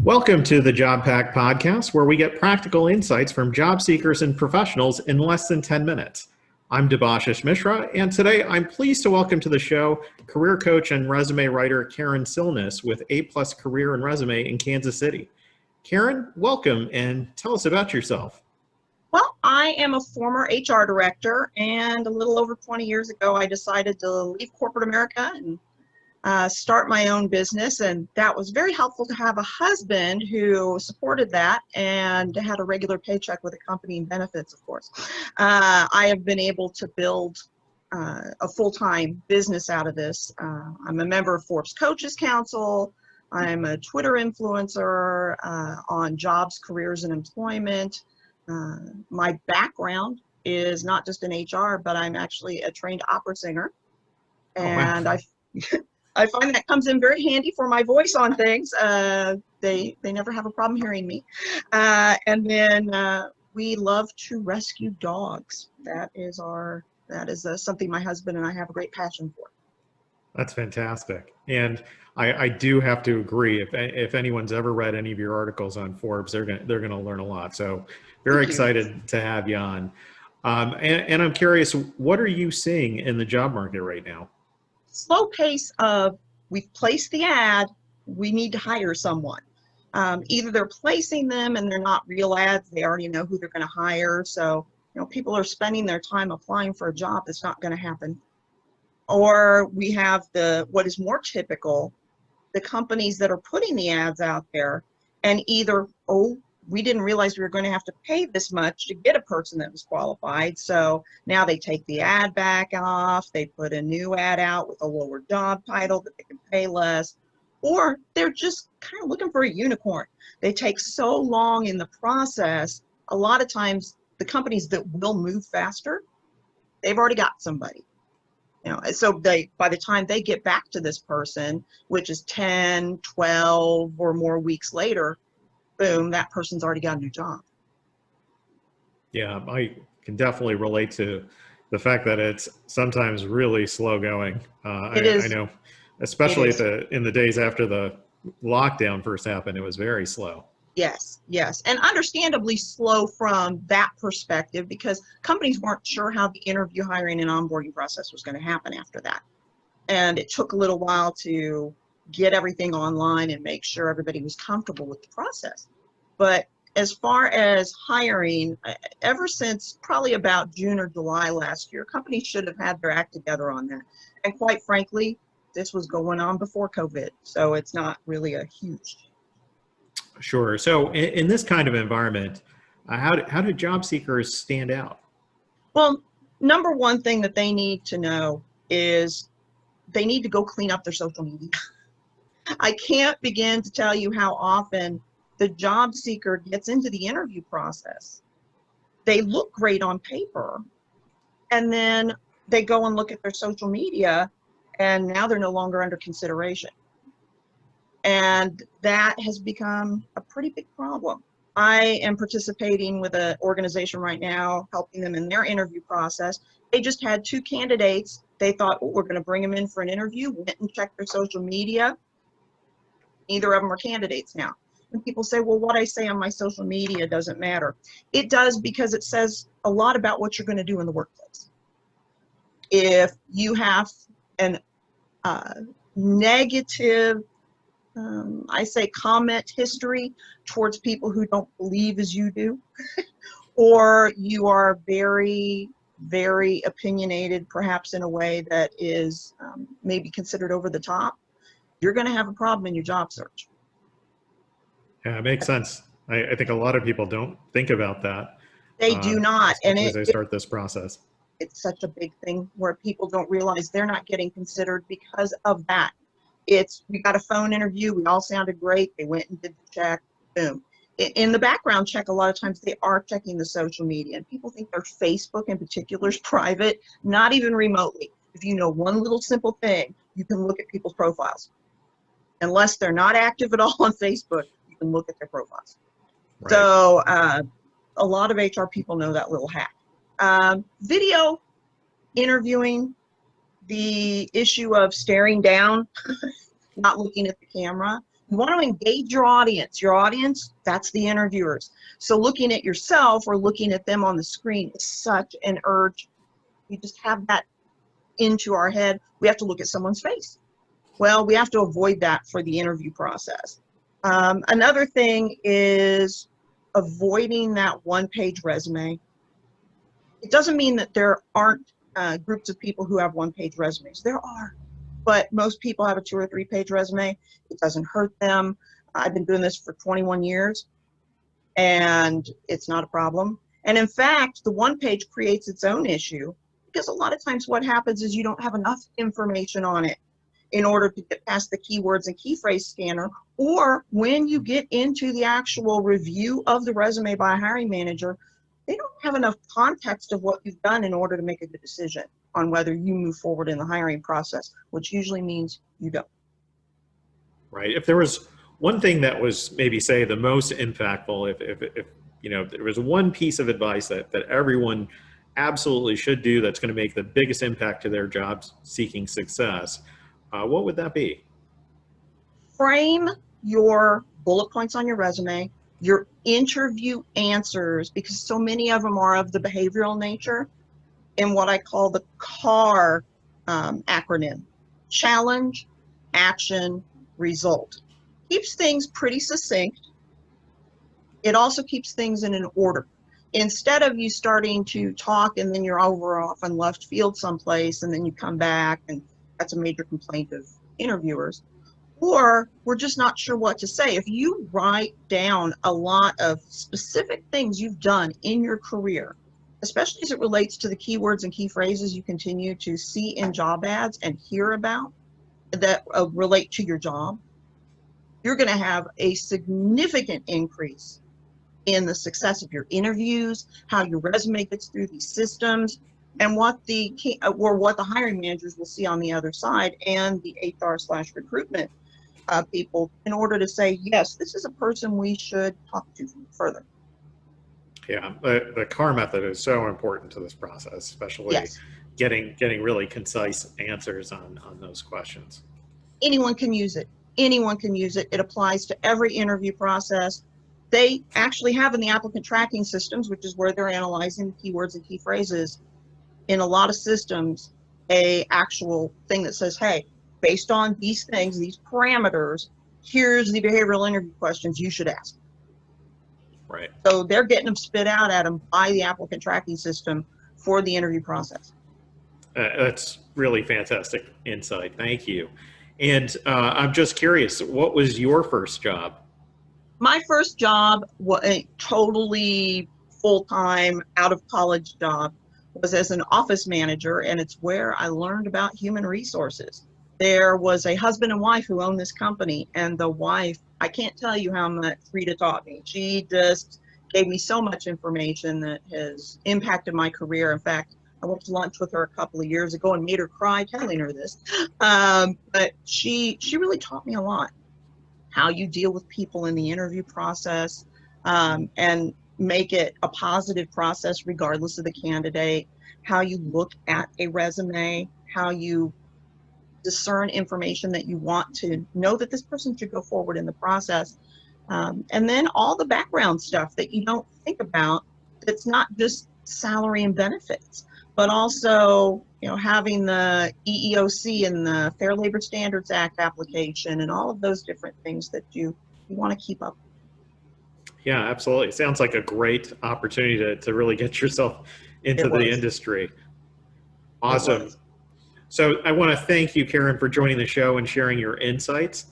Welcome to the JobPack podcast, where we get practical insights from job seekers and professionals in less than 10 minutes. I'm Debashish Mishra, and today I'm pleased to welcome to the show career coach and resume writer Karen Silins with A+ Career and Resume in Kansas City. Karen, welcome, and tell us about yourself. Well, I am a former HR director, and a little over 20 years ago, I decided to leave corporate America and start my own business, and that was very helpful to have a husband who supported that and had a regular paycheck with accompanying benefits, of course. I have been able to build a full-time business out of this. I'm a member of Forbes Coaches Council. I'm a Twitter influencer on jobs, careers, and employment. My background is not just in HR, but I'm actually a trained opera singer. And I find that comes in very handy for my voice on things. They never have a problem hearing me. And then we love to rescue dogs. That is something my husband and I have a great passion for. That's fantastic. And I do have to agree. If anyone's ever read any of your articles on Forbes, they're gonna learn a lot. So very excited to have you on. And I'm curious, what are you seeing in the job market right now? Slow pace of, we've placed the ad, we need to hire someone. Either they're placing them and they're not real ads, they already know who they're going to hire. So, people are spending their time applying for a job that's not going to happen. Or we have what is more typical, the companies that are putting the ads out there and either, we didn't realize we were going to have to pay this much to get a person that was qualified. So now they take the ad back off, they put a new ad out with a lower job title that they can pay less, or they're just kind of looking for a unicorn. They take so long in the process. A lot of times the companies that will move faster, they've already got somebody. So by the time they get back to this person, which is 10, 12 or more weeks later, boom, that person's already got a new job. Yeah, I can definitely relate to the fact that it's sometimes really slow going. I know, especially in the days after the lockdown first happened, it was very slow. Yes. And understandably slow from that perspective because companies weren't sure how the interview, hiring, and onboarding process was going to happen after that. And it took a little while to get everything online and make sure everybody was comfortable with the process. But as far as hiring, ever since probably about June or July last year, companies should have had their act together on that. And quite frankly, this was going on before COVID, so it's not really a huge. Sure. So in this kind of environment, how do job seekers stand out? Well, number one thing that they need to know is they need to go clean up their social media. I can't begin to tell you how often the job seeker gets into the interview process. They look great on paper, and then they go and look at their social media, and now they're no longer under consideration. And that has become a pretty big problem. I am participating with an organization right now, helping them in their interview process. They just had 2 candidates. They thought, we're going to bring them in for an interview, went and checked their social media. Neither of them are candidates now. And people say, well, what I say on my social media doesn't matter. It does, because it says a lot about what you're going to do in the workplace. If you have an negative, I say comment history towards people who don't believe as you do, or you are very, very opinionated, perhaps in a way that is maybe considered over the top, you're going to have a problem in your job search. Yeah, it makes sense. I think a lot of people don't think about that. They do not. And as they start this process. It's such a big thing where people don't realize they're not getting considered because of that. We got a phone interview, we all sounded great, they went and did the check, boom. In the background check, a lot of times they are checking the social media, and people think their Facebook in particular is private, not even remotely. If you know one little simple thing, you can look at people's profiles. Unless they're not active at all on Facebook, you can look at their profiles. Right. So a lot of HR people know that little hack. Video interviewing, the issue of staring down, not looking at the camera, You want to engage your audience. Your audience, that's the interviewers. So looking at yourself or looking at them on the screen is such an urge. We just have that into our head. We have to look at someone's face. Well, we have to avoid that for the interview process. Another thing is avoiding that one-page resume. It doesn't mean that there aren't groups of people who have one-page resumes. There are, but most people have a 2 or 3 page resume. It doesn't hurt them. I've been doing this for 21 years, and it's not a problem. And in fact, the one page creates its own issue because a lot of times what happens is you don't have enough information on it in order to get past the keywords and key phrase scanner, or when you get into the actual review of the resume by a hiring manager, they don't have enough context of what you've done in order to make a good decision on whether you move forward in the hiring process, which usually means you don't. Right. If there was one thing that was maybe say the most impactful, if you know, there was one piece of advice that everyone absolutely should do that's going to make the biggest impact to their job seeking success, what would that be? Frame your bullet points on your resume, your interview answers, because so many of them are of the behavioral nature, in what I call the CAR acronym: challenge, action, result. Keeps things pretty succinct. It also keeps things in an order. Instead of you starting to talk and then you're over off in left field someplace and then you come back, and that's a major complaint of interviewers, or we're just not sure what to say. If you write down a lot of specific things you've done in your career, especially as it relates to the keywords and key phrases you continue to see in job ads and hear about that relate to your job, you're going to have a significant increase in the success of your interviews, how your resume gets through these systems, and what the hiring managers will see on the other side, and the HR/recruitment people, in order to say, yes, this is a person we should talk to further. Yeah, the CAR method is so important to this process, especially Yes. getting really concise answers on those questions. Anyone can use it. Anyone can use it. It applies to every interview process. They actually have in the applicant tracking systems, which is where they're analyzing the keywords and key phrases, in a lot of systems, a actual thing that says, hey, based on these things, these parameters, here's the behavioral interview questions you should ask. Right. So they're getting them spit out at them by the applicant tracking system for the interview process. That's really fantastic insight. Thank you. And I'm just curious, what was your first job? My first job was a totally full-time, out-of-college job, was as an office manager, and it's where I learned about human resources. There was a husband and wife who owned this company, and the wife, I can't tell you how much Rita taught me. She just gave me so much information that has impacted my career. In fact, I went to lunch with her a couple of years ago and made her cry telling her this. But she really taught me a lot. How you deal with people in the interview process, and make it a positive process regardless of the candidate, how you look at a resume, how you discern information that you want to know that this person should go forward in the process, and then all the background stuff that you don't think about, that's not just salary and benefits, but also, you know, having the EEOC and the Fair Labor Standards Act application and all of those different things that you want to keep up. Yeah, absolutely. It sounds like a great opportunity to really get yourself into the industry. Awesome. So I want to thank you, Karen, for joining the show and sharing your insights.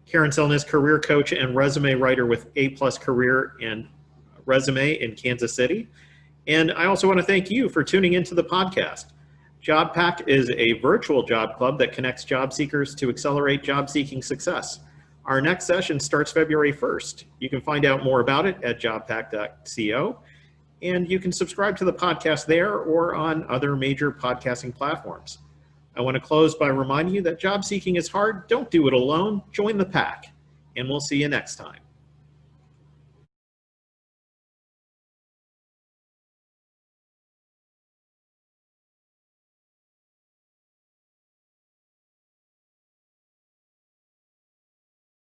Karen Silins, career coach and resume writer with A+ Career and Resume in Kansas City. And I also want to thank you for tuning into the podcast. JobPack is a virtual job club that connects job seekers to accelerate job seeking success. Our next session starts February 1st. You can find out more about it at jobpack.co, and you can subscribe to the podcast there or on other major podcasting platforms. I want to close by reminding you that job seeking is hard. Don't do it alone. Join the pack, and we'll see you next time.